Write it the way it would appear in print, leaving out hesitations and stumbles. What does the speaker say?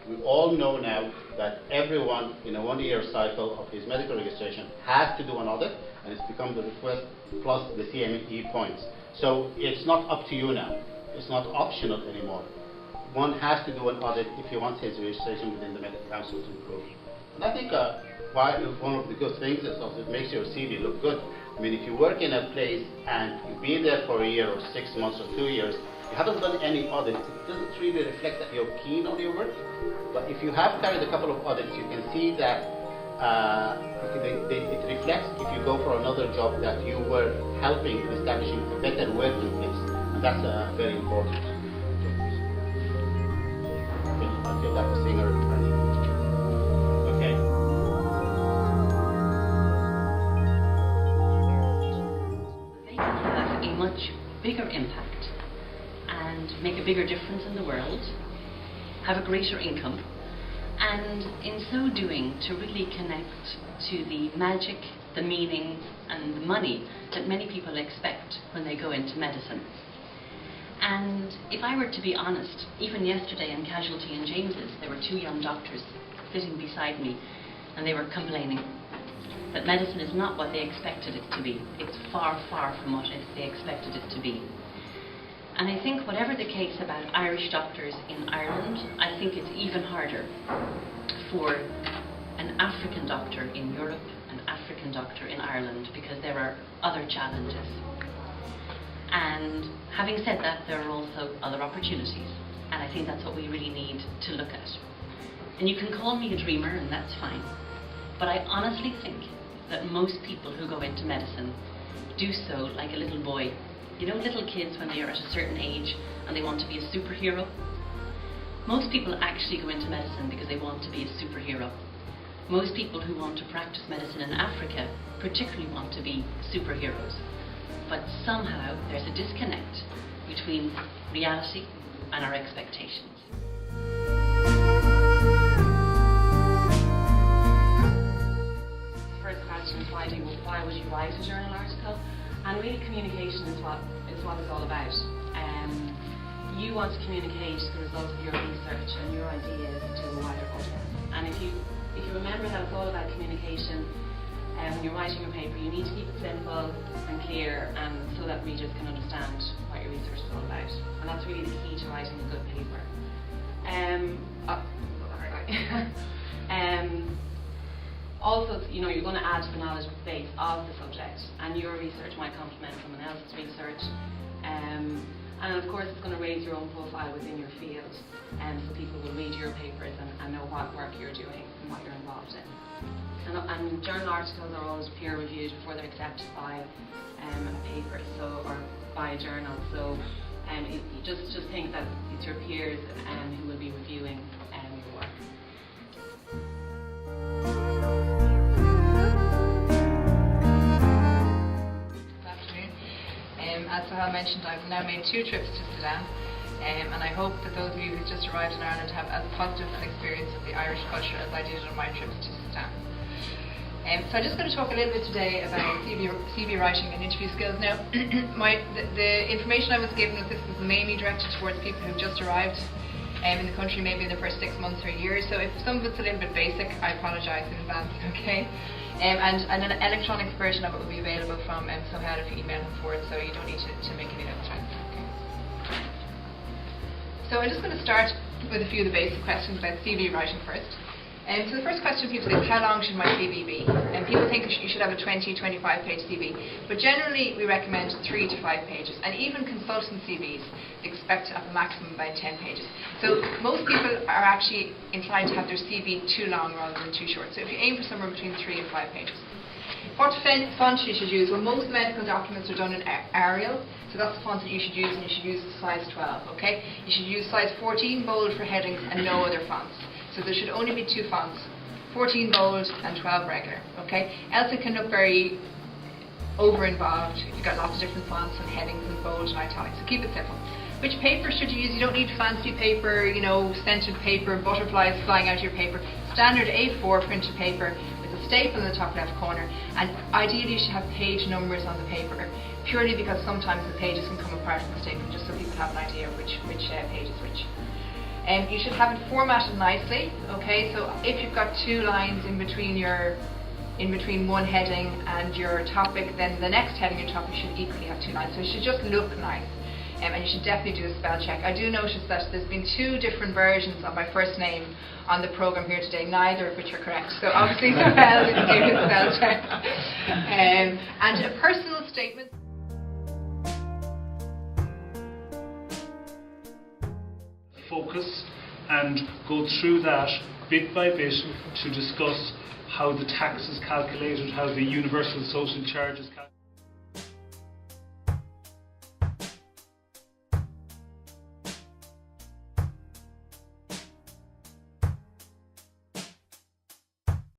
We all know now that everyone in a 1-year cycle of his medical registration has to do an audit, and it's become the request plus the CME points. So it's not up to you now. It's not optional anymore. One has to do an audit if he wants his registration within the medical council to improve. And I think one of the good things is that it makes your CV look good. I mean, if you work in a place and you've been there for a year or 6 months or 2 years, you haven't done any audits, it doesn't really reflect that you're keen on your work. But if you have carried a couple of audits, you can see that it reflects, if you go for another job, that you were helping in establishing a better working place. And that's very important. I feel like a singer. Okay. They can have a much bigger impact and make a bigger difference in the world, have a greater income, and in so doing to really connect to the magic, the meaning and the money that many people expect when they go into medicine. And if I were to be honest, even yesterday in Casualty in James's, there were 2 young doctors sitting beside me, and they were complaining that medicine is not what they expected it to be. It's far, far from what they expected it to be. And I think whatever the case about Irish doctors in Ireland, I think it's even harder for an African doctor in Europe, an African doctor in Ireland, because there are other challenges. And having said that, there are also other opportunities, and I think that's what we really need to look at. And you can call me a dreamer, and that's fine, but I honestly think that most people who go into medicine do so like a little boy. You know, little kids when they are at a certain age and they want to be a superhero? Most people actually go into medicine because they want to be a superhero. Most people who want to practice medicine in Africa particularly want to be superheroes. But somehow there's a disconnect between reality and our expectations. The first question is why would you write a journal article? And really communication is what it's all about. You want to communicate the result of your research and your ideas to a wider audience. And if you remember that it's all about communication, when you're writing your paper, you need to keep it simple and clear, and so that readers can understand what your research is all about. And that's really the key to writing a good paper. Also, you're going to add to the knowledge base of the subject, and your research might complement someone else's research. And of course, it's going to raise your own profile within your field, so people will read your papers and know what work you're doing and what you're involved in. And journal articles are always peer reviewed before they're accepted by a paper, or by a journal. So you just think that it's your peers who will be reviewing your work. As Sahel mentioned, I've now made 2 trips to Sudan, and I hope that those of you who just arrived in Ireland have as positive an experience of the Irish culture as I did on my trips to Sudan. So I'm just going to talk a little bit today about CV writing and interview skills. Now, the information I was given with this was mainly directed towards people who've just arrived in the country, maybe in the first 6 months or a year. So if some of it's a little bit basic, I apologise in advance, okay? And an electronic version of it will be available from Sohail if you email him forward, so you don't need to make any notes. Right? Okay. So I'm just going to start with a few of the basic questions about CV writing first. So the first question people say is, how long should my CV be? And people think you should have a 20-25 page CV, but generally we recommend 3 to 5 pages, and even consultant CVs expect to have a maximum about 10 pages. So most people are actually inclined to have their CV too long rather than too short. So if you aim for somewhere between 3 and 5 pages. What font you should use? Well, most medical documents are done in Arial, so that's the font that you should use, and you should use size 12, okay? You should use size 14 bold for headings and no other fonts. So there should only be 2 fonts, 14 bold and 12 regular, okay? Else it can look very over-involved. You've got lots of different fonts and headings and bold and italics, so keep it simple. Which paper should you use? You don't need fancy paper, scented paper, butterflies flying out of your paper. Standard A4 printed paper with a staple in the top left corner, and ideally you should have page numbers on the paper, purely because sometimes the pages can come apart from the staple, just so people have an idea of which page is which. You should have it formatted nicely, okay? So if you've got 2 lines in between one heading and your topic, then the next heading and topic should equally have 2 lines. So it should just look nice. And you should definitely do a spell check. I do notice that there's been 2 different versions of my first name on the programme here today, neither of which are correct. So obviously do a spell check. And a personal statement. Focus and go through that bit by bit to discuss how the tax is calculated, how the universal social charge is calculated.